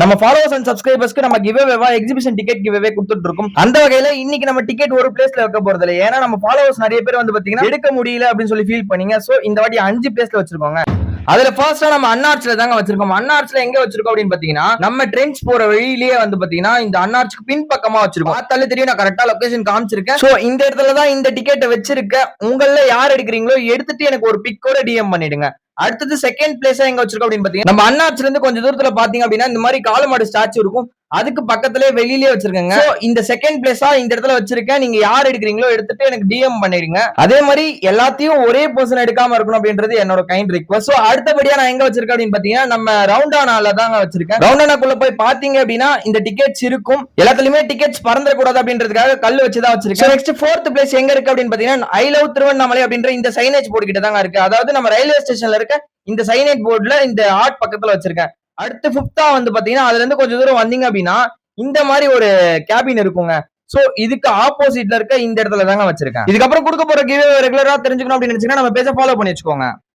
நம்ம followers and சப்ஸ்கிரைபர்ஸ்க்கு நம்ம கிவ்அவேவா exhibition ticket giveaway கொடுத்துட்டு இருக்கோம். அந்த வகையில இன்னைக்கு நம்ம டிக்கெட் ஒரு பிளேஸ்ல வைக்க போறது இல்லை. ஏன்னா நம்ம ஃபாலோவர்ஸ் நிறைய பேர் வந்து பாத்தீங்கன்னா எடுக்க முடியல அப்படின்னு சொல்லி ஃபீல் பண்ணீங்க. சோ இந்த வாட்டி 5 பிளேஸ்ல வச்சிருக்கோங்க. அதுல ஃபர்ஸ்டா நம்ம அன்னார்ச்ல தாங்க வச்சிருக்கோம். அன்னார்ச்ல எங்க வச்சிருக்கோம் அப்படின்னு பாத்தீங்கன்னா நம்ம ட்ரெண்ட்ஸ் போற வழியிலேயே வந்து பாத்தீங்கன்னா இந்த அன்னார்ச்சுக்கு பின் பக்கமா வச்சிருக்கோம். பார்த்தாலே தெரியும், நான் கரெக்டா லொகேஷன் காமிச்சிருக்கேன். சோ இந்த இடத்துல தான் இந்த டிக்கெட்டை வச்சிருக்கேன். உங்கள யார் எடுக்கிறீங்களோ எடுத்துட்டு எனக்கு ஒரு பிக்கோட டிஎம் பண்ணிடுங்க. அடுத்தது செகண்ட் பிளேஸா எங்க வச்சிருக்கோம் அப்படின்னு பாத்தீங்கன்னா நம்ம அண்ணாச்சில இருந்து கொஞ்சம் தூரத்துல பாத்தீங்க அப்படின்னா இந்த மாதிரி காலமாடு ஸ்டாச்சு இருக்கும். அதுக்கு பக்கத்திலே வெளியிலேயே வச்சிருக்கேங்க. இந்த செகண்ட் பிளேஸா இந்த இடத்துல வச்சிருக்கேன். நீங்க யார் எடுக்கிறீங்களோ எடுத்துட்டு எனக்கு டிஎம் பண்ணிடுங்க. அதே மாதிரி எல்லாத்தையும் ஒரே பர்சன் எடுக்காம இருக்கணும் அப்படின்றது என்னோட கைண்ட் ரிக்வஸ்ட். சோ அடுத்தபடியா நான் எங்க வச்சிருக்கேன் அப்படின்னு பாத்தீங்கன்னா நம்ம ரவுண்டானால தாங்க வச்சிருக்கேன். ரவுண்டானாக்குள்ள போய் பாத்தீங்க அப்படின்னா இந்த டிக்கெட்ஸ் இருக்கும். எல்லாத்துலயுமே டிக்கெட்ஸ் பறந்துடக்கூடாது அப்படின்றதுக்காக கல் வச்சுதான் வச்சிருக்கேன். நெக்ஸ்ட் ஃபோர்த் பிளேஸ் எங்க இருக்கு அப்படின்னு பாத்தீங்கன்னா ஐ லவ் திருவண்ணாமலை அப்படின்ற இந்த சைனேஜ் போர்டு கிட்ட தாங்க இருக்கு. அதாவது நம்ம ரயில்வே ஸ்டேஷன்ல இருக்க இந்த சைனேஜ் போர்டுல இந்த ஆர்ட் பக்கத்துல வச்சிருக்கேன். அடுத்து பிப்தா வந்து பாத்தீங்கன்னா அதுல இருந்து கொஞ்சம் தூரம் வந்தீங்க அப்படின்னா இந்த மாதிரி ஒரு கேபின் இருக்குங்க. சோ இதுக்கு ஆப்போசிட்ல இருக்க இந்த இடத்துல தாங்க வச்சிருக்கேன். இதுக்கப்புறம் கொடுக்க போற கிவ்அவே ரெகுலரா தெரிஞ்சுக்கணும் அப்படின்னு நினைச்சீங்கன்னா நம்ம பேஜை ஃபாலோ பண்ணி வச்சுக்கோங்க.